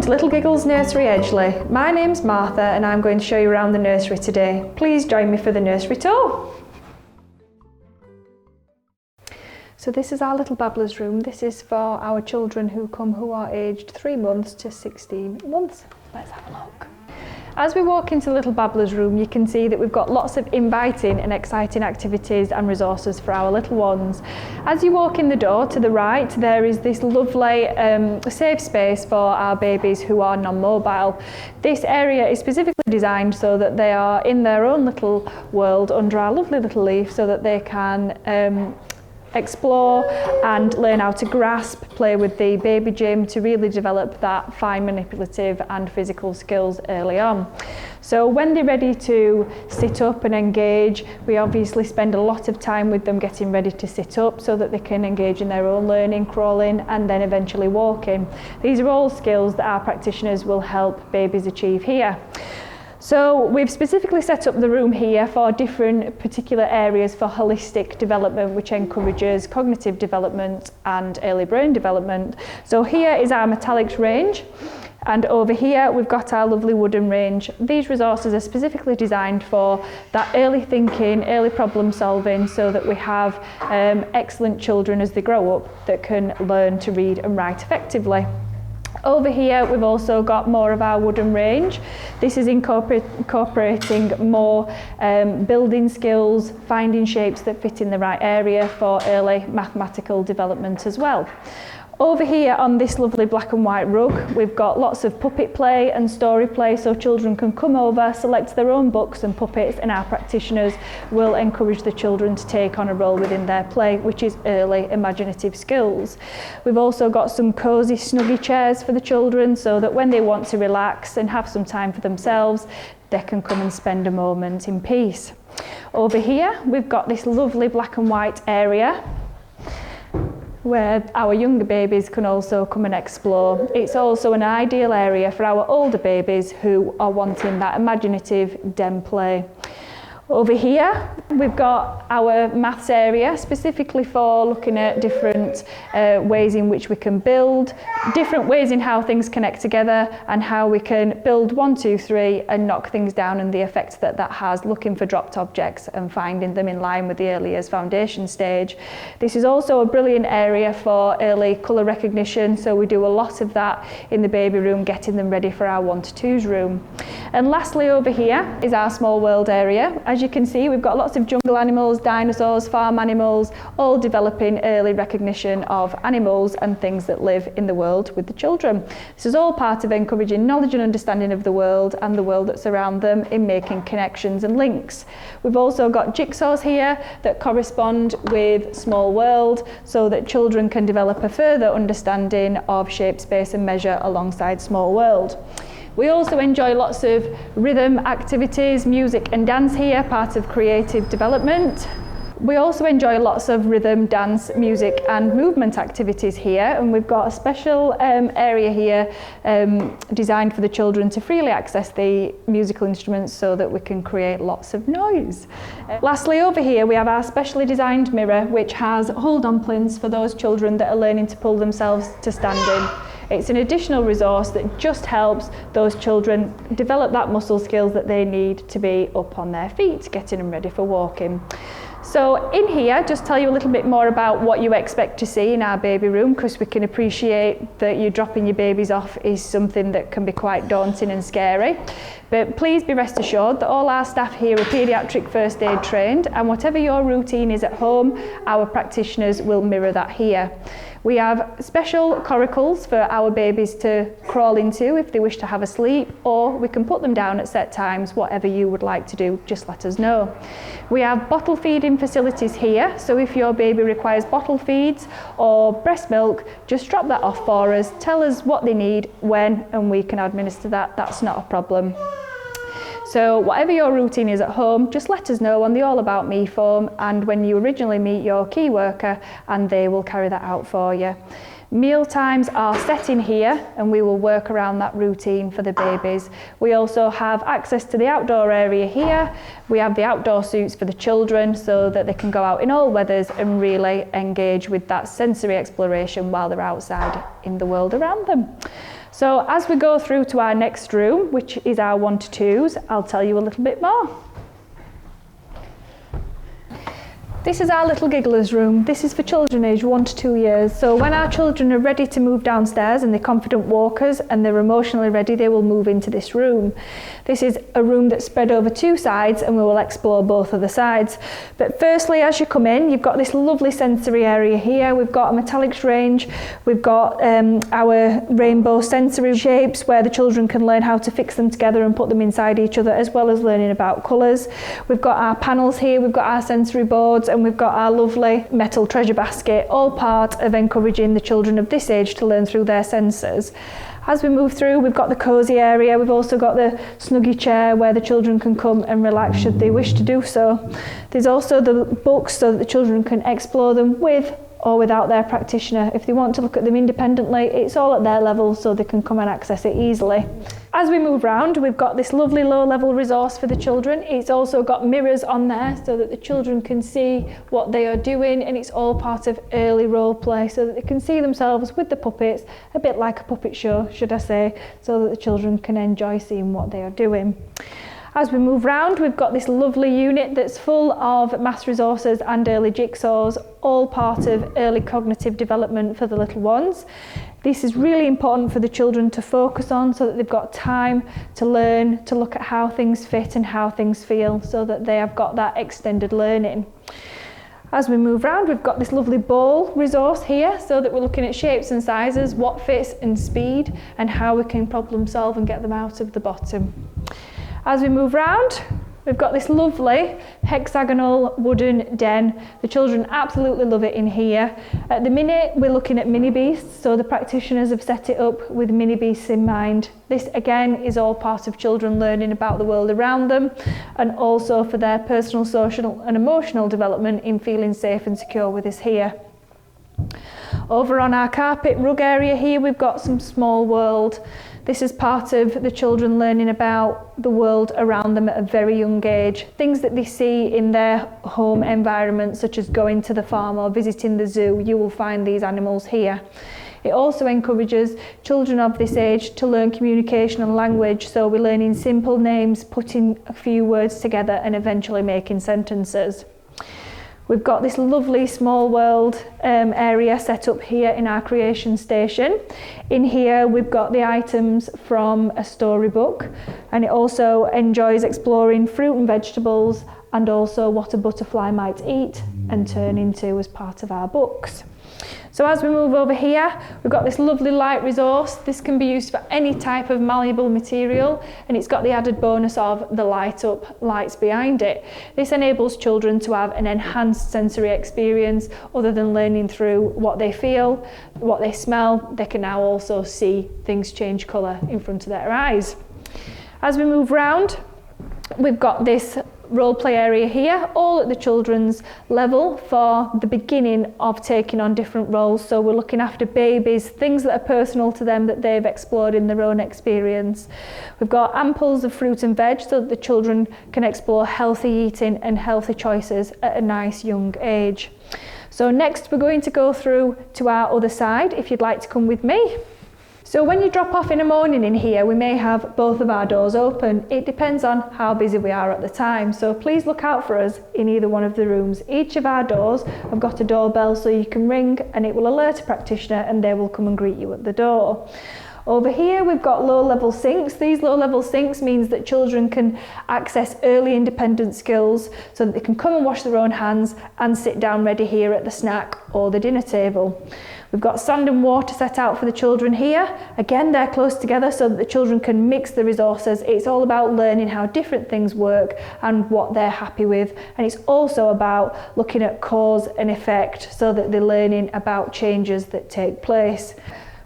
to Little Giggles Nursery Edgeley. My name's Martha and I'm going to show you around the nursery today. Please join me for the nursery tour. So this is our little babbler's room. This is for our children who are aged 3 months to 16 months. Let's have a look. As we walk into the little babbler's room, you can see that we've got lots of inviting and exciting activities and resources for our little ones. As you walk in the door to the right, there is this lovely safe space for our babies who are non-mobile. This area is specifically designed so that they are in their own little world under our lovely little leaf, so that they can explore and learn how to grasp, play with the baby gym to really develop that fine manipulative and physical skills early on. So when they're ready to sit up and engage, we obviously spend a lot of time with them getting ready to sit up so that they can engage in their own learning, crawling and then eventually walking. These are all skills that our practitioners will help babies achieve here. So we've specifically set up the room here for different particular areas for holistic development, which encourages cognitive development and early brain development. So here is our metallics range, and over here we've got our lovely wooden range. These resources are specifically designed for that early thinking, early problem solving, so that we have excellent children as they grow up that can learn to read and write effectively. Over here we've also got more of our wooden range. This is incorporating more building skills, finding shapes that fit in the right area for early mathematical development as well. Over here on this lovely black and white rug, we've got lots of puppet play and story play, so children can come over, select their own books and puppets, and our practitioners will encourage the children to take on a role within their play, which is early imaginative skills. We've also got some cosy snuggy chairs for the children, so that when they want to relax and have some time for themselves, they can come and spend a moment in peace. Over here, we've got this lovely black and white area where our younger babies can also come and explore. It's also an ideal area for our older babies who are wanting that imaginative den play. Over here we've got our maths area, specifically for looking at different ways in which we can build, different ways in how things connect together and how we can build 1, 2, 3 and knock things down, and the effect that that has, looking for dropped objects and finding them in line with the early years foundation stage. This is also a brilliant area for early colour recognition, so we do a lot of that in the baby room, getting them ready for our 1 to 2s room. And lastly, over here is our small world area. As you can see, we've got lots of jungle animals, dinosaurs, farm animals, all developing early recognition of animals and things that live in the world with the children. This is all part of encouraging knowledge and understanding of the world and the world that's around them in making connections and links. We've also got jigsaws here that correspond with small world, so that children can develop a further understanding of shape, space and measure alongside small world. We also enjoy lots of rhythm activities, music and dance here, part of creative development. We also enjoy lots of rhythm, dance, music and movement activities here, and we've got a special area here designed for the children to freely access the musical instruments so that we can create lots of noise. Lastly, over here we have our specially designed mirror, which has hold-on plinths for those children that are learning to pull themselves to standing. It's an additional resource that just helps those children develop that muscle skills that they need to be up on their feet, getting them ready for walking. So in here, just tell you a little bit more about what you expect to see in our baby room, because we can appreciate that you dropping your babies off is something that can be quite daunting and scary. But please be rest assured that all our staff here are paediatric first aid trained, and whatever your routine is at home, our practitioners will mirror that here. We have special coracles for our babies to crawl into if they wish to have a sleep, or we can put them down at set times. Whatever you would like to do, just let us know. We have bottle feeding facilities here, so if your baby requires bottle feeds or breast milk, just drop that off for us, tell us what they need, when, and we can administer that. That's not a problem. So whatever your routine is at home, just let us know on the All About Me form, and when you originally meet your key worker, and they will carry that out for you. Meal times are set in here and we will work around that routine for the babies. We also have access to the outdoor area here. We have the outdoor suits for the children so that they can go out in all weathers and really engage with that sensory exploration while they're outside in the world around them. So as we go through to our next room, which is our 1 to 2s, I'll tell you a little bit more. This is our little Giggles room. This is for children aged 1 to 2 years. So when our children are ready to move downstairs and they're confident walkers and they're emotionally ready, they will move into this room. This is a room that's spread over 2 sides and we will explore both of the sides. But firstly, as you come in, you've got this lovely sensory area here. We've got a metallics range. We've got our rainbow sensory shapes where the children can learn how to fix them together and put them inside each other, as well as learning about colours. We've got our panels here. We've got our sensory boards, and we've got our lovely metal treasure basket, all part of encouraging the children of this age to learn through their senses. As we move through, we've got the cosy area. We've also got the snuggy chair where the children can come and relax should they wish to do so. There's also the books so that the children can explore them with or without their practitioner. If they want to look at them independently, it's all at their level so they can come and access it easily. As we move round, we've got this lovely low-level resource for the children. It's also got mirrors on there so that the children can see what they are doing, and it's all part of early role play so that they can see themselves with the puppets, a bit like a puppet show, should I say, so that the children can enjoy seeing what they are doing. As we move round, we've got this lovely unit that's full of maths resources and early jigsaws, all part of early cognitive development for the little ones. This is really important for the children to focus on so that they've got time to learn, to look at how things fit and how things feel, so that they have got that extended learning. As we move round, we've got this lovely bowl resource here so that we're looking at shapes and sizes, what fits and speed, and how we can problem solve and get them out of the bottom. As we move round, we've got this lovely hexagonal wooden den. The children absolutely love it in here. At the minute, we're looking at mini beasts, so the practitioners have set it up with mini beasts in mind. This again is all part of children learning about the world around them, and also for their personal, social and emotional development in feeling safe and secure with us here. Over on our carpet rug area here, we've got some small world. This is part of the children learning about the world around them at a very young age. Things that they see in their home environment, such as going to the farm or visiting the zoo, you will find these animals here. It also encourages children of this age to learn communication and language, so we're learning simple names, putting a few words together and eventually making sentences. We've got this lovely small world area set up here in our creation station. In here we've got the items from a storybook, and it also enjoys exploring fruit and vegetables and also what a butterfly might eat and turn into as part of our books. So as we move over here, we've got this lovely light resource. This can be used for any type of malleable material, and it's got the added bonus of the light up lights behind it. This enables children to have an enhanced sensory experience other than learning through what they feel, what they smell. They can now also see things change colour in front of their eyes. As we move round, we've got this role play area here, all at the children's level for the beginning of taking on different roles. So we're looking after babies, things that are personal to them that they've explored in their own experience. We've got amples of fruit and veg so that the children can explore healthy eating and healthy choices at a nice young age. So next we're going to go through to our other side, if you'd like to come with me. So when you drop off in the morning in here, we may have both of our doors open. It depends on how busy we are at the time. So please look out for us in either one of the rooms. Each of our doors have got a doorbell so you can ring and it will alert a practitioner and they will come and greet you at the door. Over here we've got low-level sinks. These low-level sinks means that children can access early independent skills so that they can come and wash their own hands and sit down ready here at the snack or the dinner table. We've got sand and water set out for the children here. Again, they're close together so that the children can mix the resources. It's all about learning how different things work and what they're happy with. And it's also about looking at cause and effect so that they're learning about changes that take place.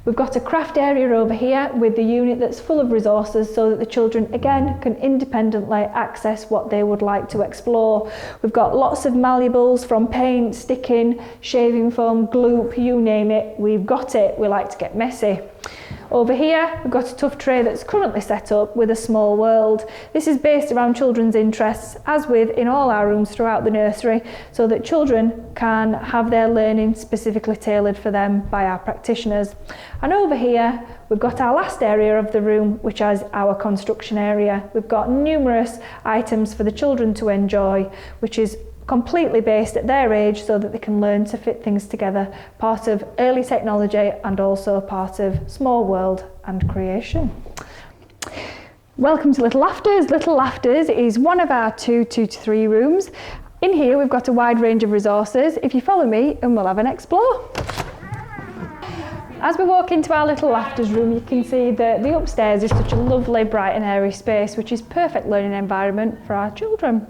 We've got a craft area over here with the unit that's full of resources so that the children again can independently access what they would like to explore. We've got lots of malleables from paint, sticking, shaving foam, gloop, you name it, we've got it. We like to get messy. Over here, we've got a tough tray that's currently set up with a small world. This is based around children's interests, as with in all our rooms throughout the nursery, so that children can have their learning specifically tailored for them by our practitioners. And over here, we've got our last area of the room, which is our construction area. We've got numerous items for the children to enjoy, which is completely based at their age so that they can learn to fit things together, part of early technology and also part of small world and creation. Welcome to Little Laughters. Little Laughters is one of our 2 to 3 rooms. In here we've got a wide range of resources. If you follow me, and we'll have an explore. As we walk into our Little Laughters room, you can see that the upstairs is such a lovely, bright and airy space, which is perfect learning environment for our children.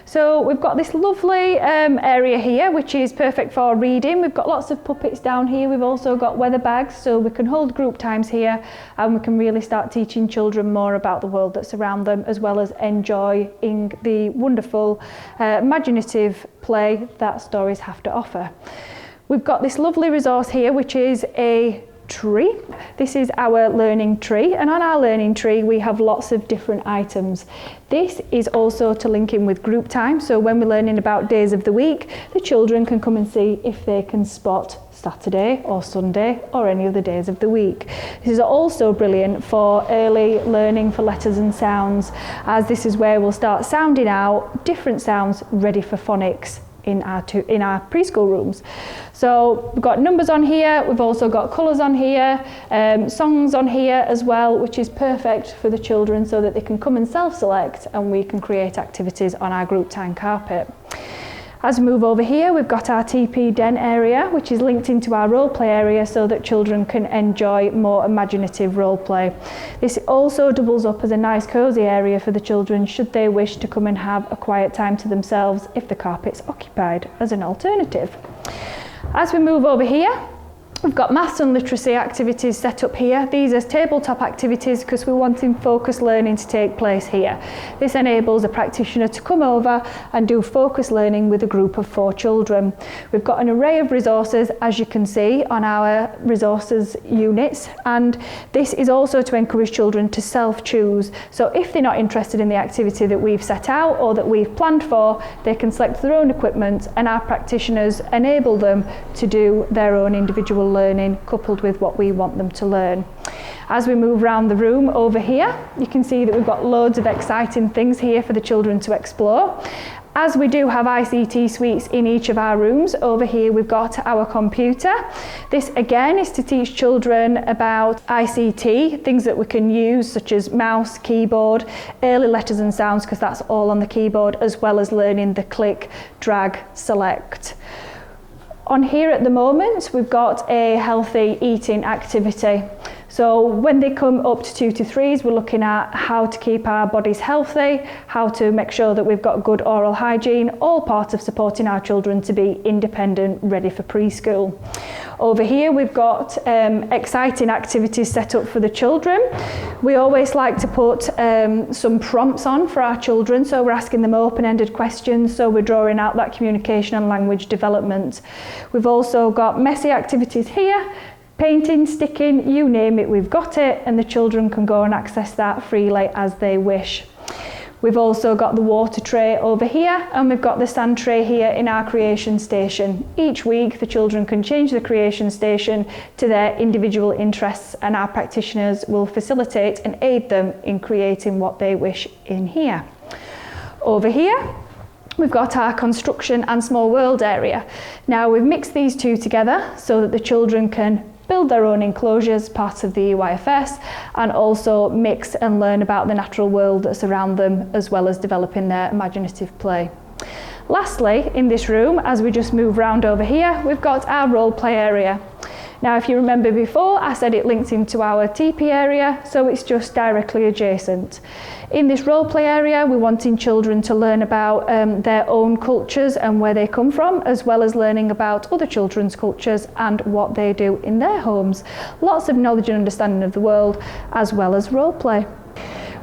So we've got this lovely area here, which is perfect for reading. We've got lots of puppets down here. We've also got weather bags, so we can hold group times here and we can really start teaching children more about the world that's around them, as well as enjoying the wonderful, imaginative play that stories have to offer. We've got this lovely resource here, which is a tree. This is our learning tree, and on our learning tree we have lots of different items. This is also to link in with group time, so when we're learning about days of the week, the children can come and see if they can spot Saturday or Sunday or any other days of the week. This is also brilliant for early learning for letters and sounds, as this is where we'll start sounding out different sounds ready for phonics in our preschool rooms. So we've got numbers on here, we've also got colours on here, songs on here as well, which is perfect for the children so that they can come and self-select and we can create activities on our group time carpet. As we move over here, we've got our TP Den area, which is linked into our role play area so that children can enjoy more imaginative role play. This also doubles up as a nice cosy area for the children should they wish to come and have a quiet time to themselves if the carpet's occupied as an alternative. As we move over here, we've got maths and literacy activities set up here. These are tabletop activities because we're wanting focused learning to take place here. This enables a practitioner to come over and do focused learning with a group of 4 children. We've got an array of resources, as you can see, on our resources units, and this is also to encourage children to self-choose. So if they're not interested in the activity that we've set out or that we've planned for, they can select their own equipment and our practitioners enable them to do their own individual learning coupled with what we want them to learn. As we move around the room over here, you can see that we've got loads of exciting things here for the children to explore. As we do have ICT suites in each of our rooms, over here we've got our computer. This again is to teach children about ICT, things that we can use such as mouse, keyboard, early letters and sounds, because that's all on the keyboard, as well as learning the click, drag, select. On here at the moment, we've got a healthy eating activity. So when they come up to 2 to 3s, we're looking at how to keep our bodies healthy, how to make sure that we've got good oral hygiene, all part of supporting our children to be independent, ready for preschool. Over here we've got exciting activities set up for the children. We always like to put some prompts on for our children, so we're asking them open-ended questions, so we're drawing out that communication and language development. We've also got messy activities here, painting, sticking, you name it, we've got it, and the children can go and access that freely as they wish. We've also got the water tray over here, and we've got the sand tray here in our creation station. Each week the children can change the creation station to their individual interests, and our practitioners will facilitate and aid them in creating what they wish in here. Over here we've got our construction and small world area. Now we've mixed these two together so that the children can build their own enclosures, part of the EYFS, and also mix and learn about the natural world that's around them, as well as developing their imaginative play. Lastly, in this room, as we just move round over here, we've got our role play area. Now, if you remember before, I said it links into our TP area, so it's just directly adjacent. In this role play area, we're wanting children to learn about their own cultures and where they come from, as well as learning about other children's cultures and what they do in their homes. Lots of knowledge and understanding of the world, as well as role play.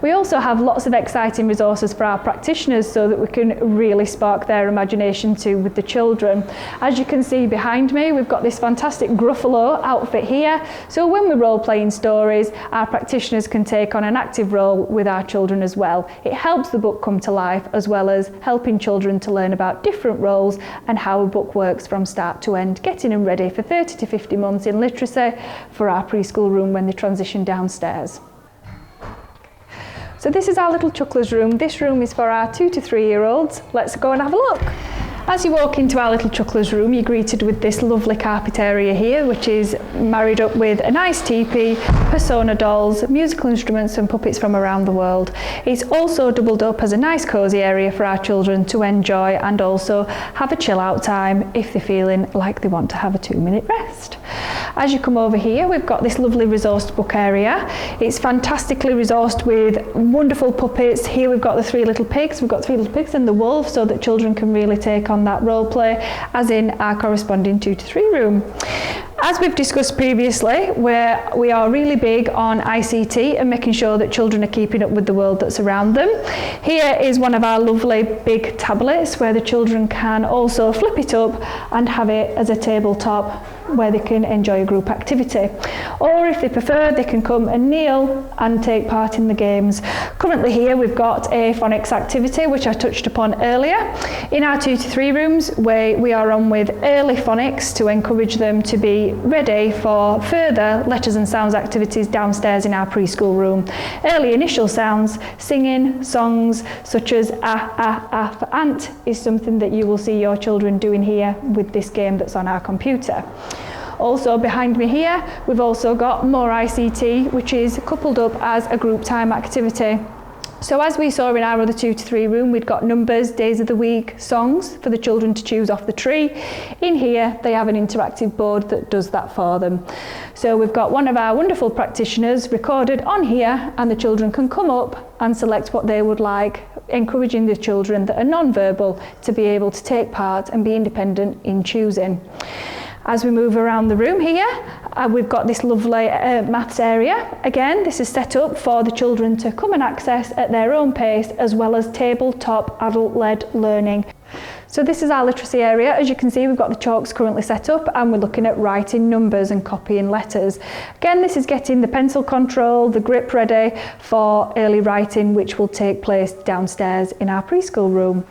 We also have lots of exciting resources for our practitioners so that we can really spark their imagination too with the children. As you can see behind me, we've got this fantastic Gruffalo outfit here. So when we're role playing stories, our practitioners can take on an active role with our children as well. It helps the book come to life, as well as helping children to learn about different roles and how a book works from start to end, getting them ready for 30 to 50 months in literacy for our preschool room when they transition downstairs. So this is our little Chucklers room. This room is for our 2 to 3 year olds. Let's go and have a look. As you walk into our little Chucklers room, you're greeted with this lovely carpet area here, which is married up with a nice teepee, persona dolls, musical instruments and puppets from around the world. It's also doubled up as a nice cosy area for our children to enjoy and also have a chill out time if they're feeling like they want to have a 2-minute rest. As you come over here, we've got this lovely resourced book area. It's fantastically resourced with wonderful puppets. Here we've got the 3 little pigs. We've got 3 little pigs and the wolf, so that children can really take on that role play, as in our corresponding 2 to 3 room. As we've discussed previously, we are really big on ICT and making sure that children are keeping up with the world that's around them. Here is one of our lovely big tablets where the children can also flip it up and have it as a tabletop where they can enjoy a group activity. Or if they prefer, they can come and kneel and take part in the games. Currently here we've got a phonics activity which I touched upon earlier. In our 2 to 3 rooms we are on with early phonics to encourage them to be ready for further letters and sounds activities downstairs in our preschool room. Early initial sounds, singing, songs such as ah for ant is something that you will see your children doing here with this game that's on our computer. Also behind me here, we've also got more ICT, which is coupled up as a group time activity. So as we saw in our other 2 to 3 room, we'd got numbers, days of the week, songs for the children to choose off the tree. In here, they have an interactive board that does that for them. So we've got one of our wonderful practitioners recorded on here, and the children can come up and select what they would like, encouraging the children that are non-verbal to be able to take part and be independent in choosing. As we move around the room here, we've got this lovely maths area. Again, this is set up for the children to come and access at their own pace, as well as tabletop adult-led learning. So this is our literacy area. As you can see, we've got the chalks currently set up and we're looking at writing numbers and copying letters. Again, this is getting the pencil control, the grip ready for early writing, which will take place downstairs in our preschool room.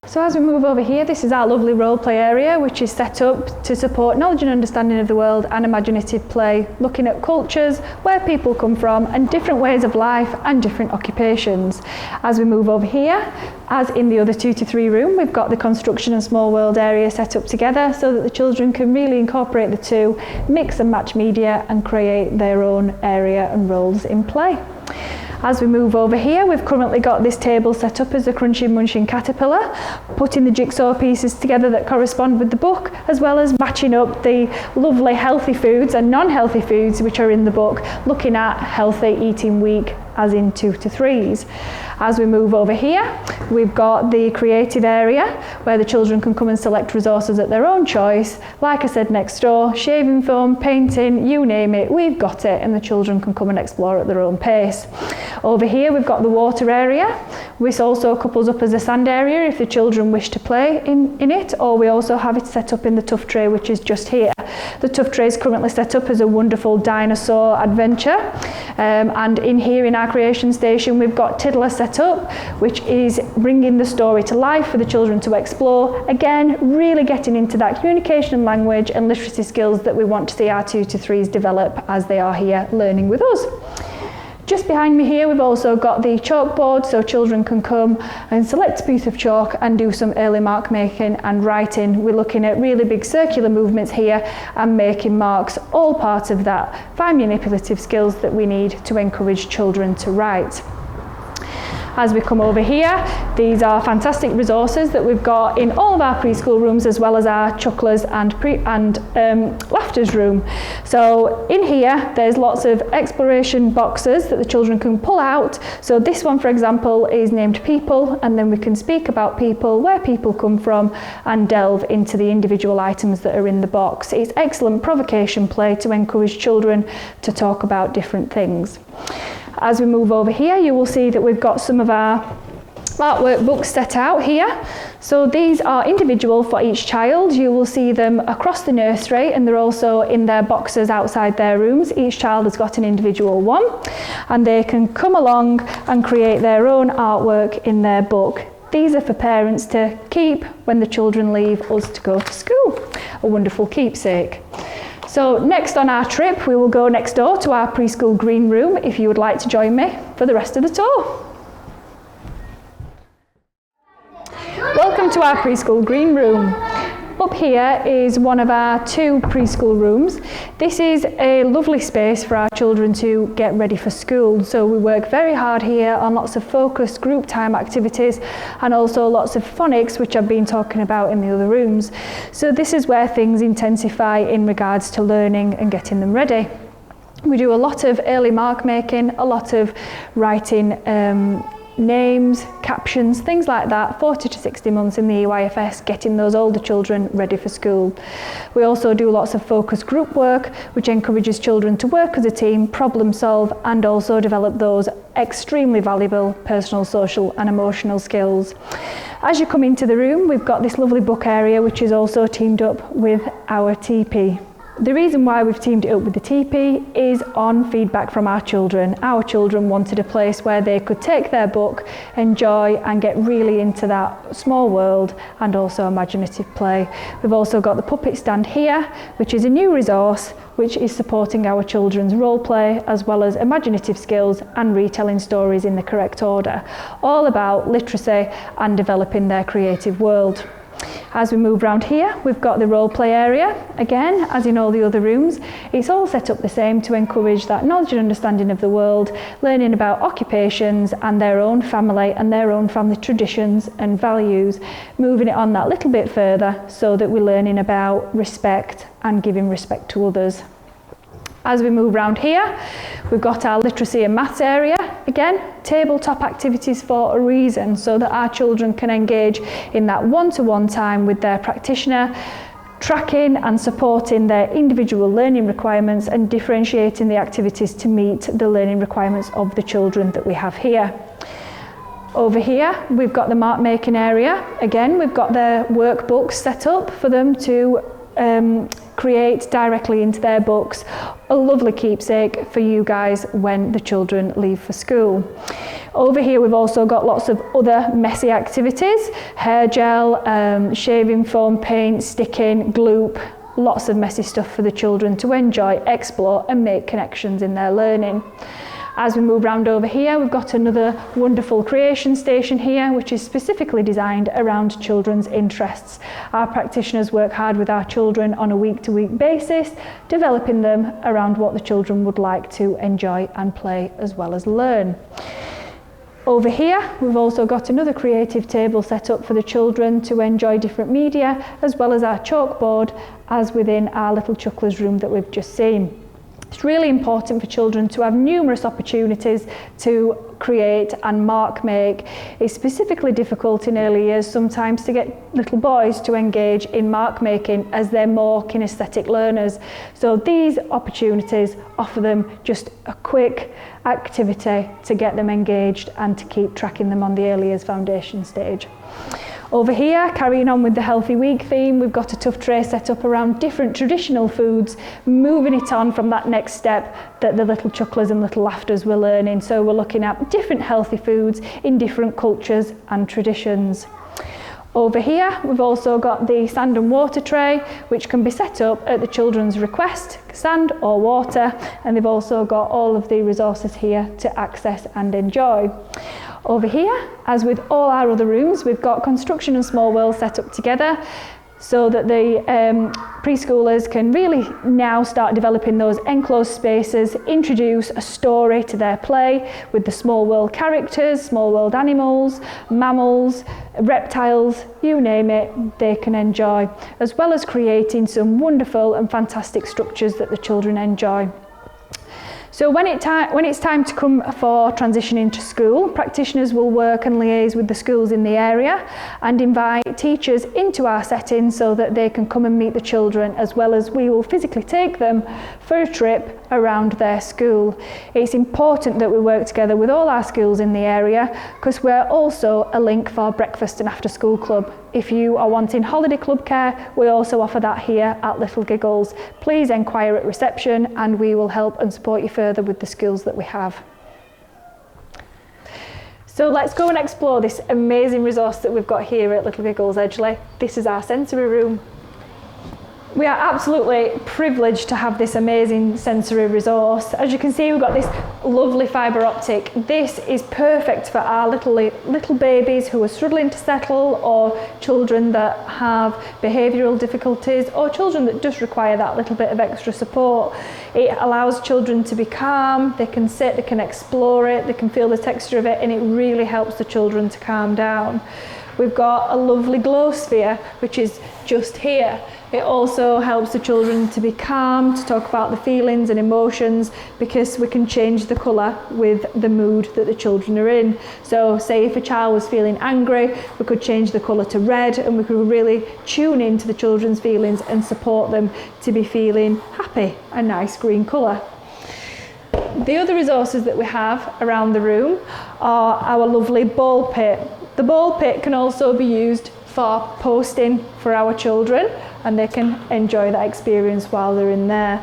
So as we move over here, this is our lovely role play area, which is set up to support knowledge and understanding of the world and imaginative play, looking at cultures, where people come from and different ways of life and different occupations. As we move over here, as in the other 2 to 3 room, we've got the construction and small world area set up together so that the children can really incorporate the two, mix and match media and create their own area and roles in play. As we move over here, we've currently got this table set up as a crunching munching caterpillar, putting the jigsaw pieces together that correspond with the book, as well as matching up the lovely healthy foods and non-healthy foods which are in the book, looking at healthy eating week as in 2 to 3s. As we move over here, we've got the creative area where the children can come and select resources at their own choice. Like I said, next door, shaving foam, painting, you name it, we've got it, and the children can come and explore at their own pace. Over here we've got the water area, which also couples up as a sand area if the children wish to play in it, or we also have it set up in the tuff tray, which is just here. The tuff tray is currently set up as a wonderful dinosaur adventure, and in here in our creation station we've got Tiddler set up, which is bringing the story to life for the children to explore. Again, really getting into that communication and language and literacy skills that we want to see our 2 to 3s develop as they are here learning with us. Just behind me here, we've also got the chalkboard, so children can come and select a piece of chalk and do some early mark making and writing. We're looking at really big circular movements here and making marks, all part of that fine manipulative skills that we need to encourage children to write. As we come over here, these are fantastic resources that we've got in all of our preschool rooms, as well as our Chucklers and Laughters room. So in here, there's lots of exploration boxes that the children can pull out. So this one, for example, is named People, and then we can speak about people, where people come from, and delve into the individual items that are in the box. It's excellent provocation play to encourage children to talk about different things. As we move over here, you will see that we've got some of our artwork books set out here. So these are individual for each child. You will see them across the nursery, and they're also in their boxes outside their rooms. Each child has got an individual one, and they can come along and create their own artwork in their book. These are for parents to keep when the children leave us to go to school. A wonderful keepsake. So next on our trip, we will go next door to our preschool green room if you would like to join me for the rest of the tour. Welcome to our preschool green room. Up here is one of our 2 preschool rooms. This is a lovely space for our children to get ready for school. So we work very hard here on lots of focused group time activities and also lots of phonics, which I've been talking about in the other rooms. So this is where things intensify in regards to learning and getting them ready. We do a lot of early mark making, a lot of writing names, captions, things like that, 40 to 60 months in the EYFS, getting those older children ready for school. We also do lots of focused group work, which encourages children to work as a team, problem solve, and also develop those extremely valuable personal, social, and emotional skills. As you come into the room, we've got this lovely book area, which is also teamed up with our TP. The reason why we've teamed it up with the TP is on feedback from our children. Our children wanted a place where they could take their book, enjoy and get really into that small world and also imaginative play. We've also got the puppet stand here, which is a new resource which is supporting our children's role play as well as imaginative skills and retelling stories in the correct order, all about literacy and developing their creative world. As we move around here, we've got the role play area. Again, as in all the other rooms, it's all set up the same to encourage that knowledge and understanding of the world, learning about occupations and their own family traditions and values, moving it on that little bit further so that we're learning about respect and giving respect to others. As we move around here, we've got our literacy and maths area. Again, tabletop activities for a reason, so that our children can engage in that one-to-one time with their practitioner, tracking and supporting their individual learning requirements and differentiating the activities to meet the learning requirements of the children that we have here. Over here, we've got the mark making area. Again, we've got their workbooks set up for them to create directly into their books. A lovely keepsake for you guys when the children leave for school. Over here we've also got lots of other messy activities, hair gel, shaving foam, paint, sticking, gloop, lots of messy stuff for the children to enjoy, explore and make connections in their learning. As we move around over here, we've got another wonderful creation station here, which is specifically designed around children's interests. Our practitioners work hard with our children on a week-to-week basis, developing them around what the children would like to enjoy and play as well as learn. Over here, we've also got another creative table set up for the children to enjoy different media, as well as our chalkboard, as within our little chucklers room that we've just seen. It's really important for children to have numerous opportunities to create and mark make. It's specifically difficult in early years sometimes to get little boys to engage in mark making as they're more kinesthetic learners. So these opportunities offer them just a quick activity to get them engaged and to keep tracking them on the early years foundation stage. Over here, carrying on with the Healthy Week theme, we've got a tough tray set up around different traditional foods, moving it on from that next step that the little chucklers and little laughters were learning. So we're looking at different healthy foods in different cultures and traditions. Over here, we've also got the sand and water tray, which can be set up at the children's request, sand or water, and they've also got all of the resources here to access and enjoy. Over here, as with all our other rooms, we've got construction and small world set up together so that the preschoolers can really now start developing those enclosed spaces, introduce a story to their play with the small world characters, small world animals, mammals, reptiles, you name it, they can enjoy, as well as creating some wonderful and fantastic structures that the children enjoy. So when it's time to come for transitioning to school, practitioners will work and liaise with the schools in the area and invite teachers into our setting so that they can come and meet the children, as well as we will physically take them for a trip around their school. It's important that we work together with all our schools in the area because we're also a link for breakfast and after school club. If you are wanting holiday club care, we also offer that here at Little Giggles. Please enquire at reception and we will help and support you further with the skills that we have. So let's go and explore this amazing resource that we've got here at Little Giggles Edgeley. This is our sensory room. We are absolutely privileged to have this amazing sensory resource. As you can see, we've got this lovely fibre optic. This is perfect for our little babies who are struggling to settle, or children that have behavioural difficulties, or children that just require that little bit of extra support. It allows children to be calm, they can sit, they can explore it, they can feel the texture of it, and it really helps the children to calm down. We've got a lovely glow sphere, which is just here. It also helps the children to be calm, to talk about the feelings and emotions, because we can change the colour with the mood that the children are in. So say if a child was feeling angry, we could change the colour to red, and we could really tune into the children's feelings and support them to be feeling happy, a nice green colour. The other resources that we have around the room are our lovely ball pit. The ball pit can also be used for posting for our children, and they can enjoy that experience while they're in there.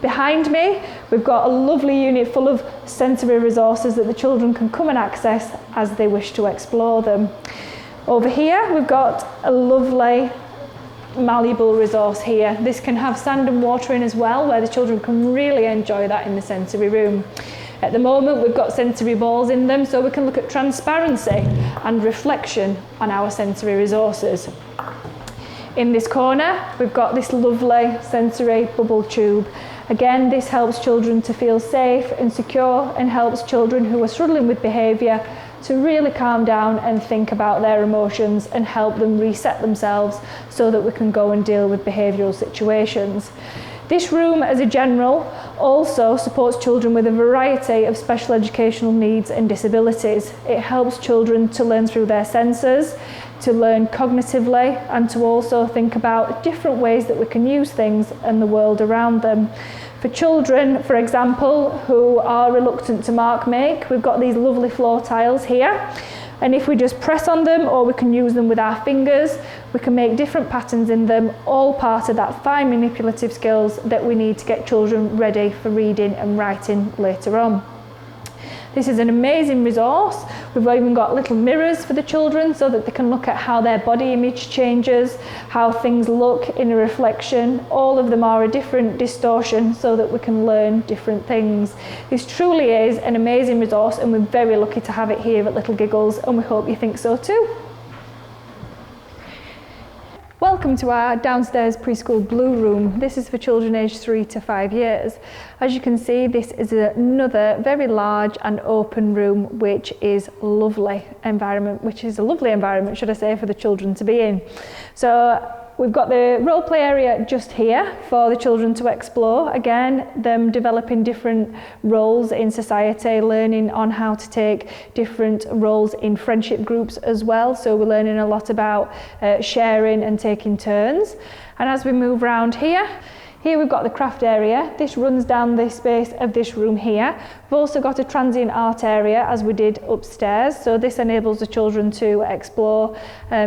Behind me, we've got a lovely unit full of sensory resources that the children can come and access as they wish to explore them. Over here, we've got a lovely malleable resource here. This can have sand and water in as well, where the children can really enjoy that in the sensory room. At the moment, we've got sensory balls in them, so we can look at transparency and reflection on our sensory resources. In this corner, we've got this lovely sensory bubble tube. Again, this helps children to feel safe and secure, and helps children who are struggling with behaviour to really calm down and think about their emotions and help them reset themselves so that we can go and deal with behavioural situations. This room, as a general, also supports children with a variety of special educational needs and disabilities. It helps children to learn through their senses, to learn cognitively, and to also think about different ways that we can use things and the world around them. For children, for example, who are reluctant to mark make, we've got these lovely floor tiles here. And if we just press on them, or we can use them with our fingers, we can make different patterns in them, all part of that fine manipulative skills that we need to get children ready for reading and writing later on. This is an amazing resource. We've even got little mirrors for the children so that they can look at how their body image changes, how things look in a reflection. All of them are a different distortion so that we can learn different things. This truly is an amazing resource, and we're very lucky to have it here at Little Giggles, and we hope you think so too. Welcome to our downstairs preschool blue room. This is for children aged 3 to 5 years. As you can see, this is another very large and open room, which is a lovely environment, should I say, for the children to be in. So we've got the role play area just here for the children to explore. Again, them developing different roles in society, learning on how to take different roles in friendship groups as well. So we're learning a lot about sharing and taking turns. And as we move around here we've got the craft area. This runs down the space of this room here. We've also got a transient art area, as we did upstairs. So this enables the children to explore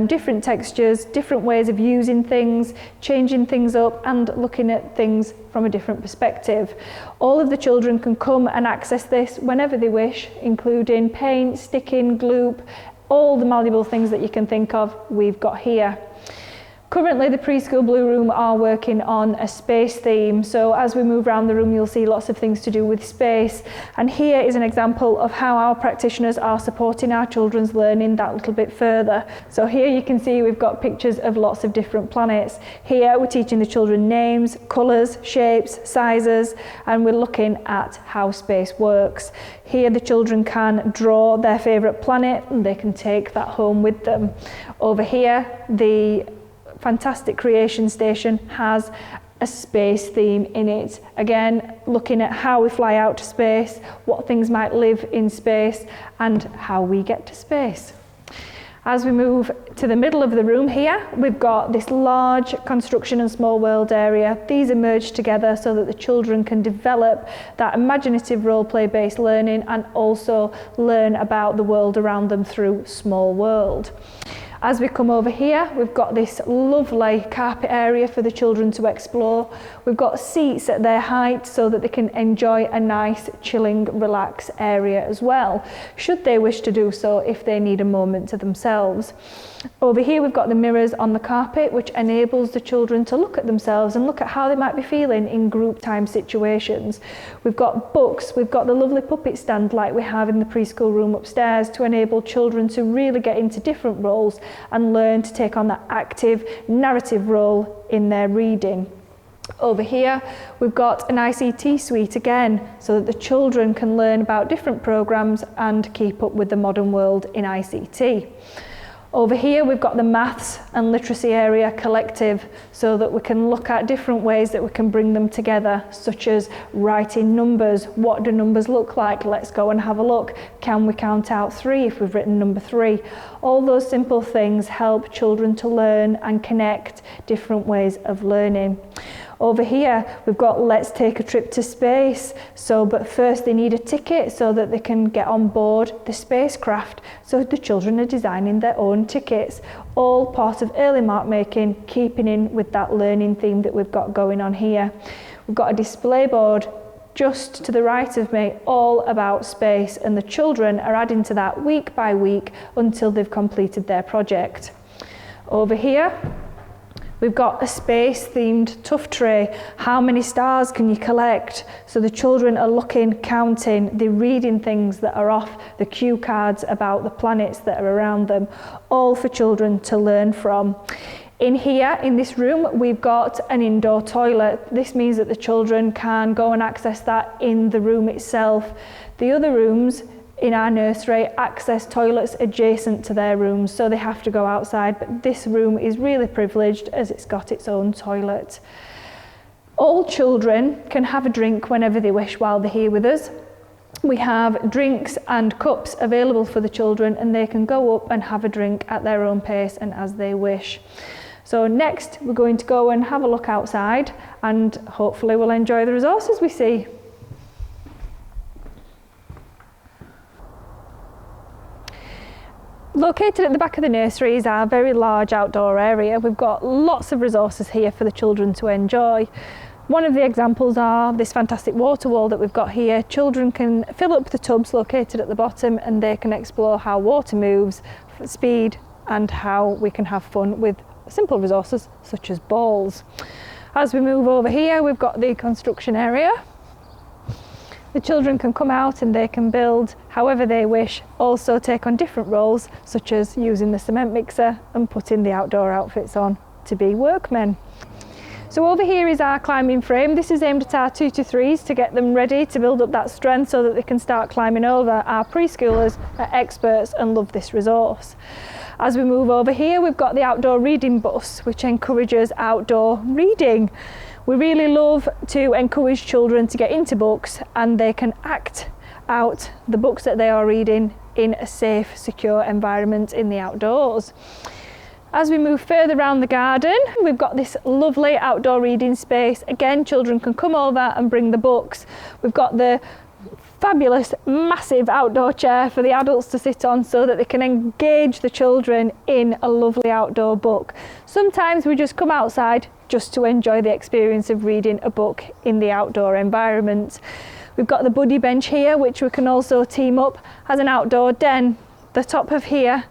different textures, different ways of using things, changing things up, and looking at things from a different perspective. All of the children can come and access this whenever they wish, including paint, sticking, glue, all the malleable things that you can think of, we've got here. Currently, the Preschool Blue Room are working on a space theme, so as we move around the room you'll see lots of things to do with space, and here is an example of how our practitioners are supporting our children's learning that little bit further. So here you can see we've got pictures of lots of different planets. Here we're teaching the children names, colours, shapes, sizes, and we're looking at how space works. Here the children can draw their favourite planet and they can take that home with them. Over here, the fantastic creation station has a space theme in it. Again, looking at how we fly out to space, what things might live in space, and how we get to space. As we move to the middle of the room here, we've got this large construction and small world area. These are merged together so that the children can develop that imaginative role play based learning and also learn about the world around them through small world. As we come over here, we've got this lovely carpet area for the children to explore. We've got seats at their height so that they can enjoy a nice, chilling, relaxed area as well, should they wish to do so if they need a moment to themselves. Over here, we've got the mirrors on the carpet, which enables the children to look at themselves and look at how they might be feeling in group time situations. We've got books, we've got the lovely puppet stand like we have in the preschool room upstairs to enable children to really get into different roles and learn to take on that active narrative role in their reading. Over here, we've got an ICT suite again, so that the children can learn about different programs and keep up with the modern world in ICT. Over here, we've got the maths and literacy area collective, so that we can look at different ways that we can bring them together, such as writing numbers. What do numbers look like? Let's go and have a look. Can we count out 3 if we've written number 3? All those simple things help children to learn and connect different ways of learning. Over here, we've got let's take a trip to space. But first they need a ticket so that they can get on board the spacecraft. So the children are designing their own tickets, all part of early mark making, keeping in with that learning theme that we've got going on here. We've got a display board just to the right of me, all about space, and the children are adding to that week by week until they've completed their project. Over here, we've got a space-themed tough tray. How many stars can you collect? So the children are looking, counting, they're reading things that are off the cue cards about the planets that are around them, all for children to learn from. In here, in this room, we've got an indoor toilet. This means that the children can go and access that in the room itself. The other rooms in our nursery access toilets adjacent to their rooms, so they have to go outside, but this room is really privileged as it's got its own toilet. All children can have a drink whenever they wish while they're here with us. We have drinks and cups available for the children, and they can go up and have a drink at their own pace and as they wish. So next we're going to go and have a look outside, and hopefully we'll enjoy the resources we see. Located at the back of the nursery is our very large outdoor area. We've got lots of resources here for the children to enjoy. One of the examples are this fantastic water wall that we've got here. Children can fill up the tubs located at the bottom, and they can explore how water moves, speed, and how we can have fun with simple resources such as balls. As we move over here, we've got the construction area. The children can come out and they can build however they wish, also take on different roles, such as using the cement mixer and putting the outdoor outfits on to be workmen. So over here is our climbing frame. This is aimed at our 2 to 3s to get them ready to build up that strength so that they can start climbing over. Our preschoolers are experts and love this resource. As we move over here, we've got the outdoor reading bus, which encourages outdoor reading. We really love to encourage children to get into books, and they can act out the books that they are reading in a safe, secure environment in the outdoors. As we move further around the garden, we've got this lovely outdoor reading space. Again, children can come over and bring the books. We've got the fabulous, massive outdoor chair for the adults to sit on so that they can engage the children in a lovely outdoor book. Sometimes we just come outside just to enjoy the experience of reading a book in the outdoor environment. We've got the buddy bench here, which we can also team up as an outdoor den. The top of here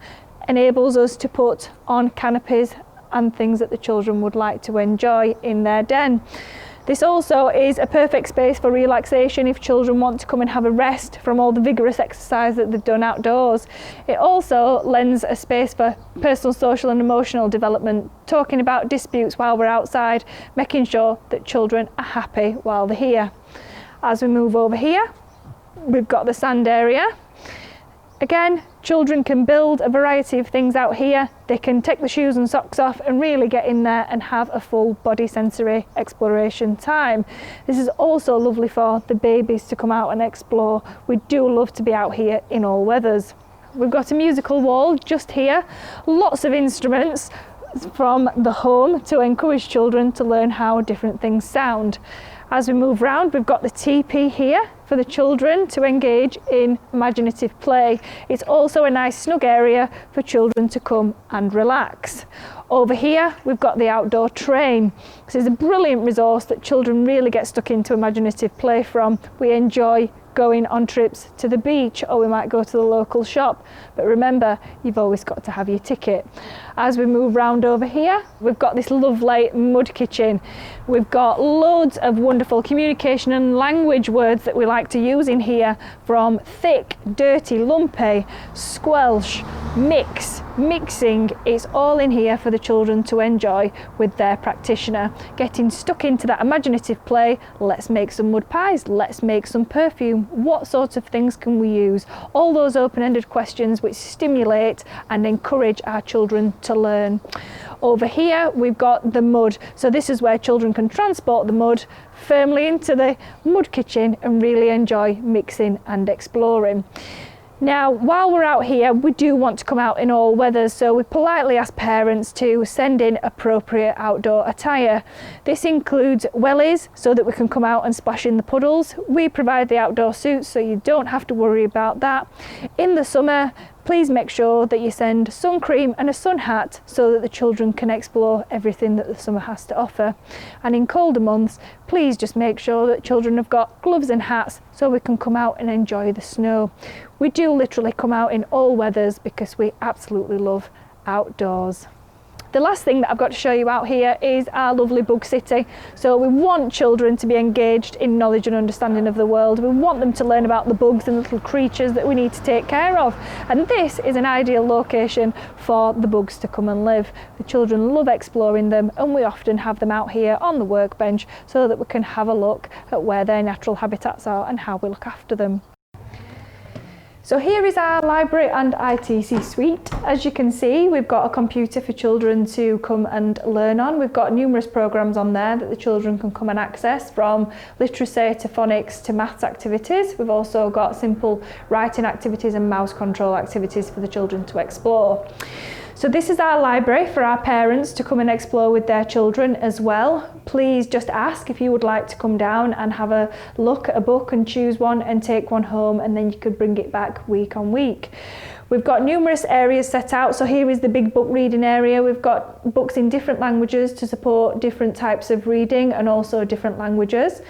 enables us to put on canopies and things that the children would like to enjoy in their den. This also is a perfect space for relaxation if children want to come and have a rest from all the vigorous exercise that they've done outdoors. It also lends a space for personal, social and emotional development, talking about disputes while we're outside, making sure that children are happy while they're here. As we move over here, we've got the sand area. Again, children can build a variety of things out here. They can take the shoes and socks off and really get in there and have a full body sensory exploration time. This is also lovely for the babies to come out and explore. We do love to be out here in all weathers. We've got a musical wall just here, lots of instruments from the home to encourage children to learn how different things sound. As we move round, we've got the teepee here for the children to engage in imaginative play. It's also a nice snug area for children to come and relax. Over here, we've got the outdoor train. This is a brilliant resource that children really get stuck into imaginative play from. We enjoy going on trips to the beach, or we might go to the local shop. But remember, you've always got to have your ticket. As we move round over here, we've got this lovely mud kitchen. We've got loads of wonderful communication and language words that we like to use in here, from thick, dirty, lumpy, squelch, mix, mixing. It's all in here for the children to enjoy with their practitioner. Getting stuck into that imaginative play. Let's make some mud pies, let's make some perfume. What sorts of things can we use? All those open-ended questions which stimulate and encourage our children to learn. Over here we've got the mud. So this is where children can transport the mud firmly into the mud kitchen and really enjoy mixing and exploring. Now, while we're out here, we do want to come out in all weathers, so we politely ask parents to send in appropriate outdoor attire. This includes wellies, so that we can come out and splash in the puddles. We provide the outdoor suits, so you don't have to worry about that. In the summer, please make sure that you send sun cream and a sun hat so that the children can explore everything that the summer has to offer. And in colder months, please just make sure that children have got gloves and hats so we can come out and enjoy the snow. We do literally come out in all weathers because we absolutely love outdoors. The last thing that I've got to show you out here is our lovely bug city. So we want children to be engaged in knowledge and understanding of the world. We want them to learn about the bugs and little creatures that we need to take care of. And this is an ideal location for the bugs to come and live. The children love exploring them, and we often have them out here on the workbench so that we can have a look at where their natural habitats are and how we look after them. So here is our library and ITC suite. As you can see, we've got a computer for children to come and learn on. We've got numerous programs on there that the children can come and access, from literacy to phonics to maths activities. We've also got simple writing activities and mouse control activities for the children to explore. So this is our library for our parents to come and explore with their children as well. Please just ask if you would like to come down and have a look at a book and choose one and take one home, and then you could bring it back week on week. We've got numerous areas set out. So here is the big book reading area. We've got books in different languages to support different types of reading and also different languages.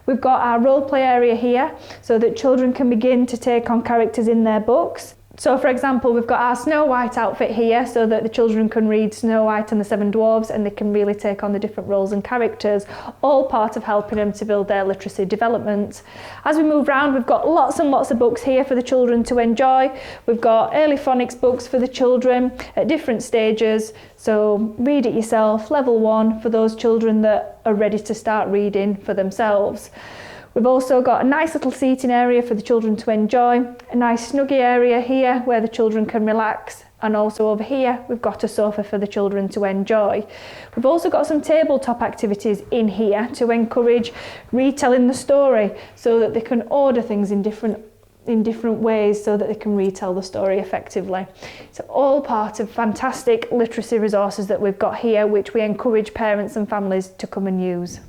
We've got our role play area here so that children can begin to take on characters in their books. So for example, we've got our Snow White outfit here so that the children can read Snow White and the Seven Dwarfs, and they can really take on the different roles and characters, all part of helping them to build their literacy development. As we move around, we've got lots and lots of books here for the children to enjoy. We've got early phonics books for the children at different stages. So read it yourself, level 1 for those children that are ready to start reading for themselves. We've also got a nice little seating area for the children to enjoy, a nice snuggy area here where the children can relax, and also over here we've got a sofa for the children to enjoy. We've also got some tabletop activities in here to encourage retelling the story so that they can order things in different ways so that they can retell the story effectively. It's all part of fantastic literacy resources that we've got here, which we encourage parents and families to come and use.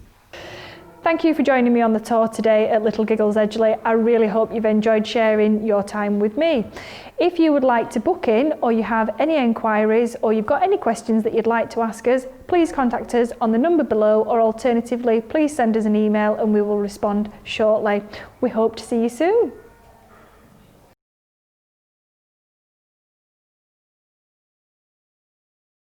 Thank you for joining me on the tour today at Little Giggles Edgeley. I really hope you've enjoyed sharing your time with me. If you would like to book in, or you have any enquiries, or you've got any questions that you'd like to ask us, please contact us on the number below, or alternatively, please send us an email and we will respond shortly. We hope to see you soon.